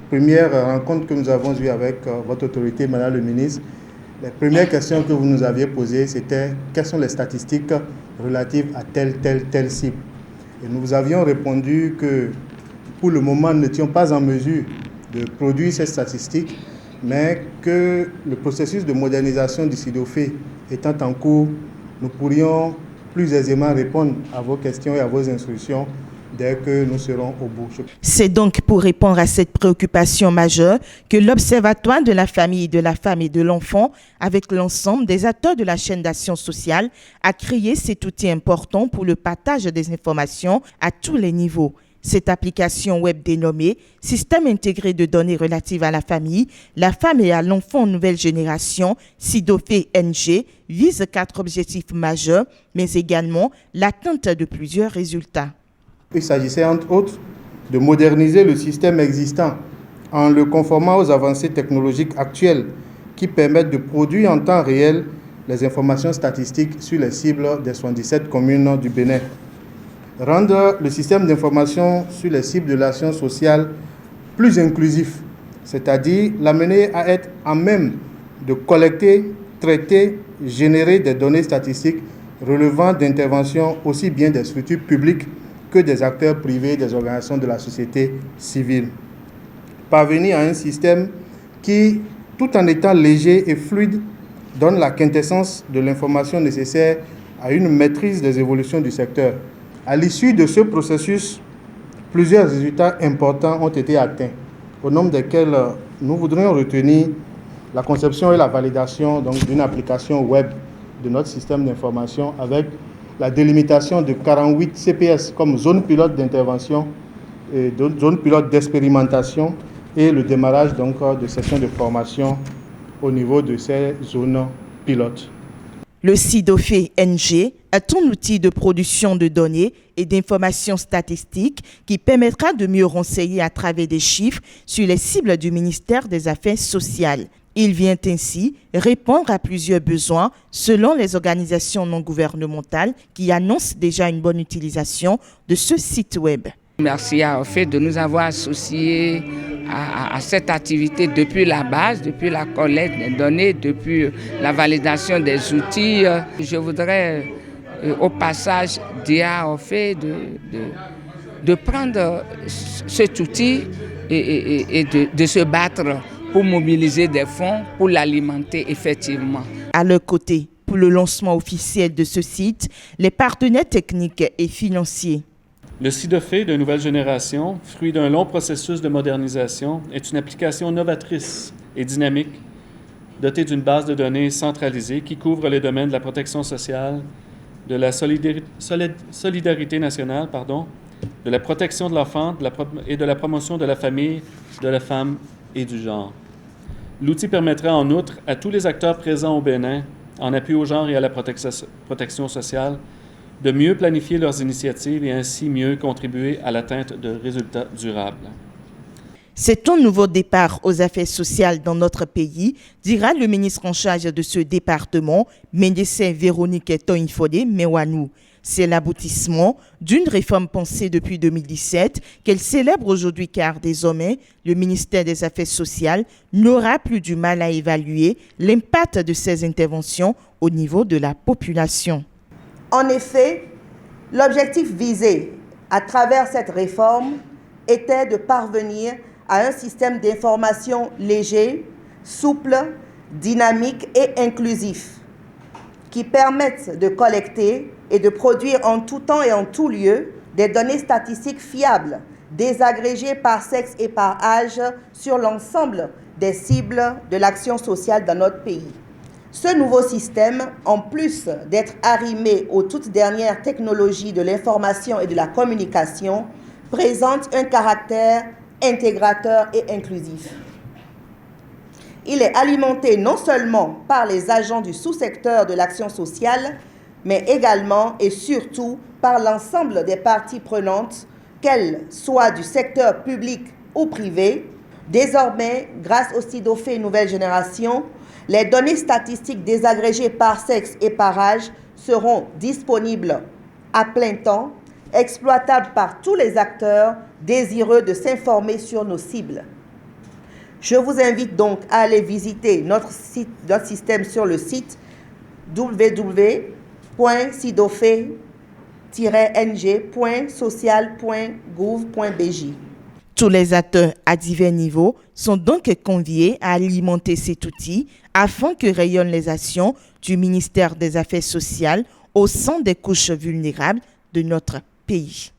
première rencontre que nous avons eue avec votre autorité, Madame le ministre, la première question que vous nous aviez posée, c'était quelles sont les statistiques relatives à telle cible. Et nous vous avions répondu que pour le moment, nous n'étions pas en mesure de produire ces statistiques, mais que le processus de modernisation du SIDOFE étant en cours, nous pourrions plus aisément répondre à vos questions et à vos instructions dès que nous serons au bout. C'est donc pour répondre à cette préoccupation majeure que l'Observatoire de la famille, de la femme et de l'enfant, avec l'ensemble des acteurs de la chaîne d'action sociale, a créé cet outil important pour le partage des informations à tous les niveaux. Cette application web dénommée « Système intégré de données relatives à la famille, la femme et à l'enfant nouvelle génération » SIDOFE-NG vise 4 objectifs majeurs, mais également l'atteinte de plusieurs résultats. Il s'agissait entre autres de moderniser le système existant en le conformant aux avancées technologiques actuelles qui permettent de produire en temps réel les informations statistiques sur les cibles des 77 communes du Bénin. Rendre le système d'information sur les cibles de l'action sociale plus inclusif, c'est-à-dire l'amener à être à même de collecter, traiter, générer des données statistiques relevant d'interventions aussi bien des structures publiques que des acteurs privés, des organisations de la société civile. Parvenir à un système qui, tout en étant léger et fluide, donne la quintessence de l'information nécessaire à une maîtrise des évolutions du secteur. À l'issue de ce processus, plusieurs résultats importants ont été atteints, au nombre desquels nous voudrions retenir la conception et la validation d'une application web de notre système d'information avec la délimitation de 48 CPS comme zone pilote d'intervention et zone pilote d'expérimentation et le démarrage de sessions de formation au niveau de ces zones pilotes. Le SIDOFE-NG est un outil de production de données et d'informations statistiques qui permettra de mieux renseigner à travers des chiffres sur les cibles du ministère des Affaires sociales. Il vient ainsi répondre à plusieurs besoins selon les organisations non gouvernementales qui annoncent déjà une bonne utilisation de ce site web. Merci au fait de nous avoir associés à cette activité depuis la base, depuis la collecte des données, depuis la validation des outils. Je voudrais au passage dire au fait de prendre cet outil et de se battre pour mobiliser des fonds, pour l'alimenter effectivement. À leur côté, pour le lancement officiel de ce site, les partenaires techniques et financiers. Le SIDOFE de nouvelle génération, fruit d'un long processus de modernisation, est une application novatrice et dynamique, dotée d'une base de données centralisée qui couvre les domaines de la protection sociale, de la solidarité nationale, de la protection de l'enfant et de la promotion de la famille, de la femme et du genre. L'outil permettra en outre à tous les acteurs présents au Bénin, en appui au genre et à la protection sociale, de mieux planifier leurs initiatives et ainsi mieux contribuer à l'atteinte de résultats durables. C'est un nouveau départ aux affaires sociales dans notre pays, dira le ministre en charge de ce département, Médecin Véronique Toinfodé Mewanou. C'est l'aboutissement d'une réforme pensée depuis 2017 qu'elle célèbre aujourd'hui car désormais, le ministère des Affaires sociales n'aura plus du mal à évaluer l'impact de ces interventions au niveau de la population. En effet, l'objectif visé à travers cette réforme était de parvenir à un système d'information léger, souple, dynamique et inclusif qui permette de collecter et de produire en tout temps et en tout lieu des données statistiques fiables, désagrégées par sexe et par âge sur l'ensemble des cibles de l'action sociale dans notre pays. Ce nouveau système, en plus d'être arrimé aux toutes dernières technologies de l'information et de la communication, présente un caractère intégrateur et inclusif. Il est alimenté non seulement par les agents du sous-secteur de l'action sociale, mais également et surtout par l'ensemble des parties prenantes, qu'elles soient du secteur public ou privé. Désormais, grâce au SIDOFE Nouvelle Génération, les données statistiques désagrégées par sexe et par âge seront disponibles à plein temps, exploitables par tous les acteurs désireux de s'informer sur nos cibles. Je vous invite donc à aller visiter notre système sur le site www.sidofe-ng.social.gouv.bj. Tous les acteurs à divers niveaux sont donc conviés à alimenter cet outil afin que rayonnent les actions du ministère des Affaires sociales au sein des couches vulnérables de notre pays.